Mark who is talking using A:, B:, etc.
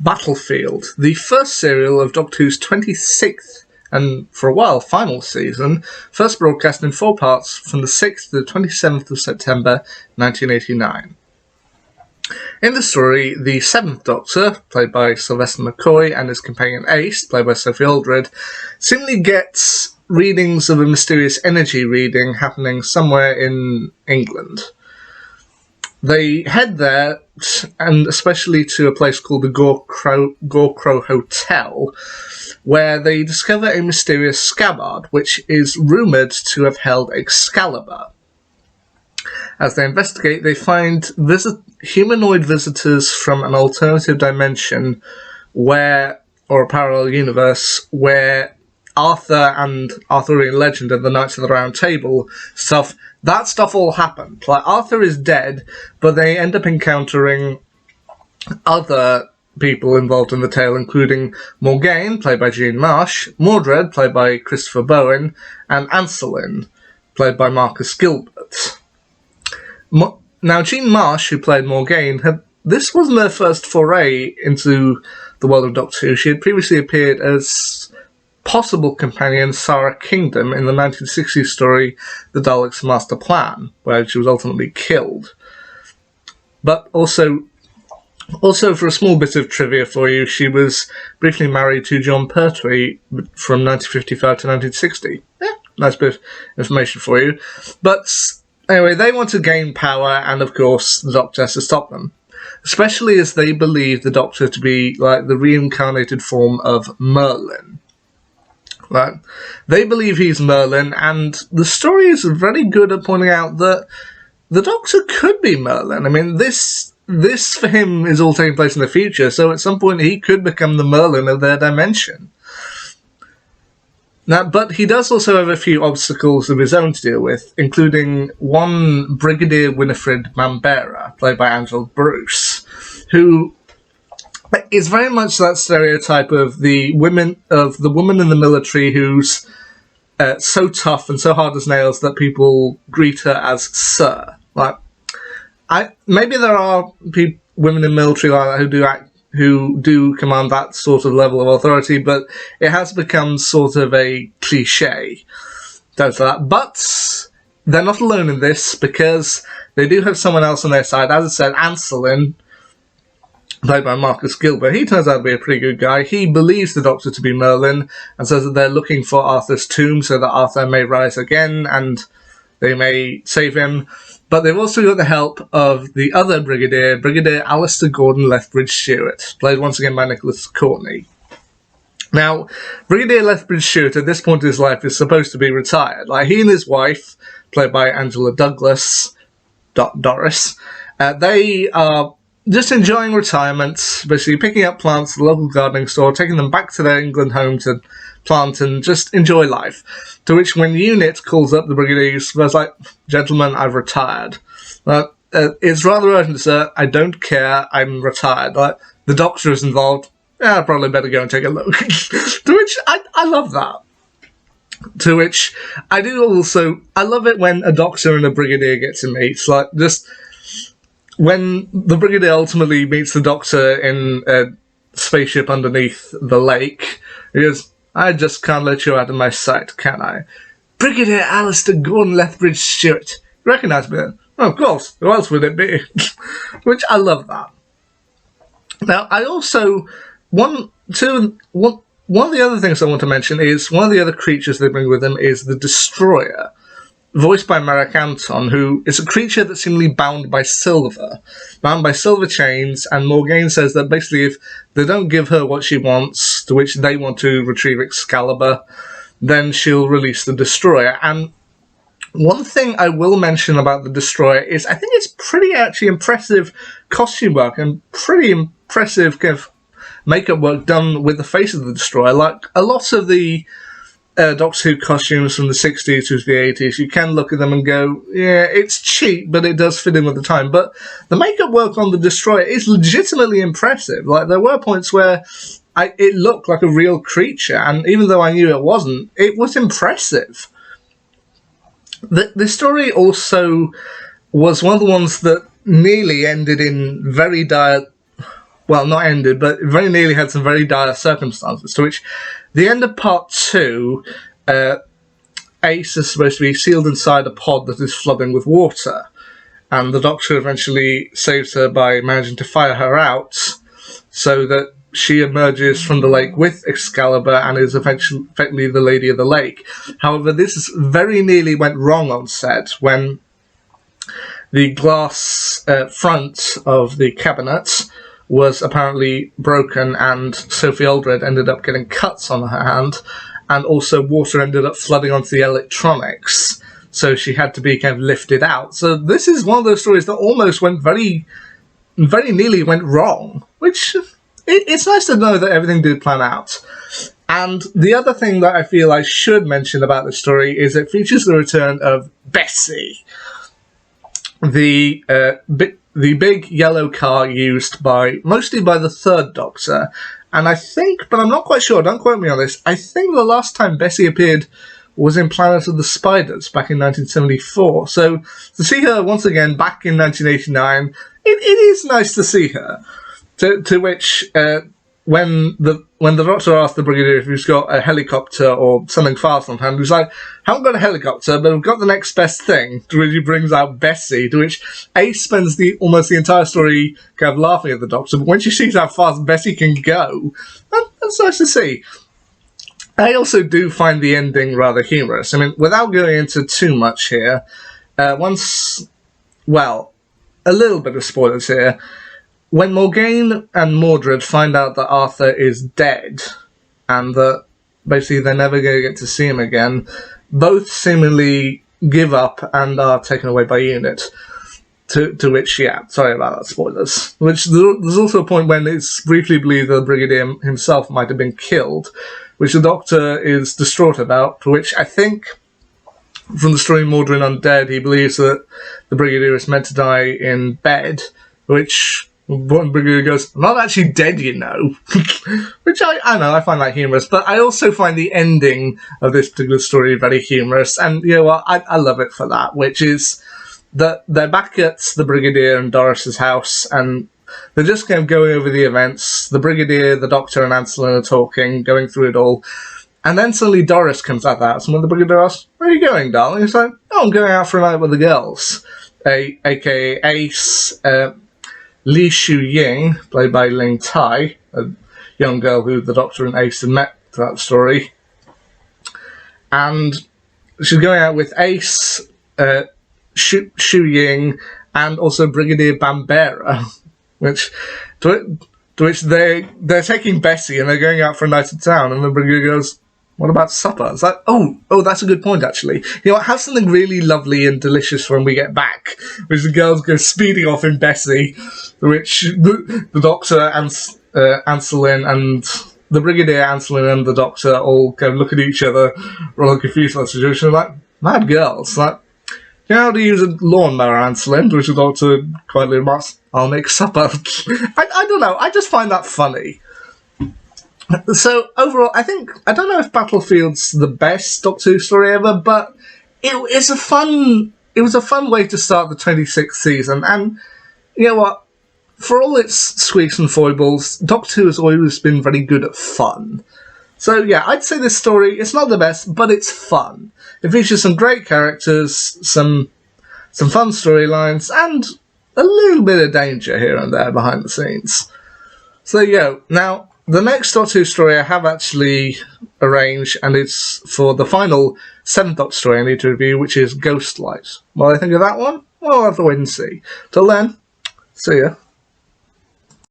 A: Battlefield, the first serial of Doctor Who's 26th and, for a while, final season, first broadcast in 4 parts from the 6th to the 27th of September 1989. In the story, the 7th Doctor, played by Sylvester McCoy, and his companion Ace, played by Sophie Aldred, seemingly gets readings of a mysterious energy reading happening somewhere in England. They head there, and especially to a place called the Gorcrow Hotel, where they discover a mysterious scabbard, which is rumoured to have held Excalibur. As they investigate, they find humanoid visitors from an alternative dimension or a parallel universe, where Arthur and Arthurian legend and the Knights of the Round Table that stuff all happened. Like, Arthur is dead, but they end up encountering other people involved in the tale, including Morgaine, played by Jean Marsh, Mordred, played by Christopher Bowen, and Anselin, played by Marcus Gilbert. Now, Jean Marsh, who played Morgaine, this wasn't her first foray into the world of Doctor Who. She had previously appeared as possible companion Sarah Kingdom in the 1960s story The Daleks' Master Plan, where she was ultimately killed. But also for a small bit of trivia for you, she was briefly married to John Pertwee from 1955 to 1960. Nice bit of information for you. But anyway, they want to gain power, and of course the Doctor has to stop them. Especially as they believe the Doctor to be like the reincarnated form of Merlin. Right. They believe he's Merlin, and the story is very good at pointing out that the Doctor could be Merlin. I mean, this for him is all taking place in the future, so at some point he could become the Merlin of their dimension. Now, but he does also have a few obstacles of his own to deal with, including one Brigadier Winifred Mambera, played by Angela Bruce, who is very much that stereotype of the woman in the military who's so tough and so hard as nails that people greet her as Sir. Like, maybe there are women in military like that who do command that sort of level of authority, but it has become sort of a cliche. But they're not alone in this, because they do have someone else on their side. As I said, Anselin, played by Marcus Gilbert, he turns out to be a pretty good guy. He believes the Doctor to be Merlin and says that they're looking for Arthur's tomb so that Arthur may rise again and they may save him. But they've also got the help of the other Brigadier Alistair Gordon Lethbridge-Stewart, played once again by Nicholas Courtney. Now, Brigadier Lethbridge-Stewart at this point in his life is supposed to be retired. Like, he and his wife, played by Angela Douglas, Doris, they are just enjoying retirement, basically picking up plants at the local gardening store, taking them back to their England home to plant and just enjoy life. To which, when Unit calls up the Brigadier, he's like, "Gentlemen, I've retired. It's rather urgent, sir. I don't care. I'm retired. The Doctor is involved. Yeah, I probably better go and take a look." To which, I love that. To which, I love it when a Doctor and a Brigadier get to meet. Like, just when the Brigadier ultimately meets the Doctor in a spaceship underneath the lake, he goes, "I just can't let you out of my sight, can I? Brigadier Alistair Gordon Lethbridge-Stewart. You recognise me then?" "Oh, of course. Who else would it be?" Which, I love that. Now, I also... One of the other things I want to mention is one of the other creatures they bring with them is the Destroyer, voiced by Marek Anton, who is a creature that's seemingly bound by silver chains, and Morgaine says that basically if they don't give her what she wants, to which they want to retrieve Excalibur, then she'll release the Destroyer. And one thing I will mention about the Destroyer is I think it's pretty actually impressive costume work and pretty impressive kind of makeup work done with the face of the Destroyer. Like, a lot of the Doctor Who costumes from the 60s to the 80s, you can look at them and go, yeah, it's cheap, but it does fit in with the time. But the makeup work on the Destroyer is legitimately impressive. Like, there were points where it looked like a real creature, and even though I knew it wasn't, it was impressive. The story also was one of the ones that nearly ended in very dire... well, not ended, but very nearly had some very dire circumstances, to which the end of part 2, Ace is supposed to be sealed inside a pod that is flooding with water, and the Doctor eventually saves her by managing to fire her out, so that she emerges from the lake with Excalibur and is effectively the Lady of the Lake. However, this very nearly went wrong on set when the glass front of the cabinet was apparently broken, and Sophie Aldred ended up getting cuts on her hand, and also water ended up flooding onto the electronics, so she had to be kind of lifted out. So this is one of those stories that almost went very nearly went wrong, which it's nice to know that everything did plan out. And the other thing that I feel I should mention about this story is it features the return of Bessie, the big yellow car used mostly by the Third Doctor. And I think, but I'm not quite sure, don't quote me on this, I think the last time Bessie appeared was in Planet of the Spiders back in 1974. So to see her once again back in 1989, it is nice to see her. To which, when the Doctor asked the Brigadier if he's got a helicopter or something fast on hand, he's like, haven't got a helicopter, but I've got the next best thing, to which he brings out Bessie, to which Ace spends almost the entire story kind of laughing at the Doctor, but when she sees how fast Bessie can go, that's nice to see. I also do find the ending rather humorous. I mean, without going into too much here, a little bit of spoilers here. When Morgaine and Mordred find out that Arthur is dead, and that basically they're never going to get to see him again, both seemingly give up and are taken away by Unit. To which, yeah, sorry about that, spoilers. Which there's also a point when it's briefly believed that the Brigadier himself might have been killed, which the Doctor is distraught about, for which I think, from the story Mordred Undead, he believes that the Brigadier is meant to die in bed, which one Brigadier goes, I'm not actually dead, you know. Which I know, I find that humorous, but I also find the ending of this particular story very humorous, and you know what, I love it for that, which is that they're back at the Brigadier and Doris's house, and they're just kind of going over the events. The Brigadier, the Doctor, and Anselin are talking, going through it all, and then suddenly Doris comes out of the house, and when the Brigadier asks, where are you going, darling? He's like, oh, I'm going out for a night with the girls. A.k.a. Ace, Li Shu Ying, played by Ling Tai, a young girl who the Doctor and Ace had met throughout the story. And she's going out with Ace, Shu Ying, and also Brigadier Bambera, to which they're taking Bessie and they're going out for a night in town, and the Brigadier goes, what about supper? It's like, oh, that's a good point, actually. You know what, have something really lovely and delicious for when we get back. Which the girls go speeding off in Bessie, which the Doctor and Anselin and the Brigadier, Anselin and the Doctor all kind of look at each other, rather confused by the situation, like, mad girls. Like, you know how to use a lawnmower, Anselin? To which the Doctor quietly remarks, I'll make supper. I don't know, I just find that funny. So overall, I don't know if Battlefield's the best Doctor Who story ever, but it was a fun way to start the 26th season, and you know what? For all its squeaks and foibles, Doctor Who has always been very good at fun. So yeah, I'd say this story, it's not the best, but it's fun. It features some great characters, some fun storylines, and a little bit of danger here and there behind the scenes. So there you go. Now, the next Doctor Who story I have actually arranged, and it's for the final 7th Doctor story I need to review, which is Ghostlight. What do I think of that one? Well, I'll have to wait and see. Till then, see ya.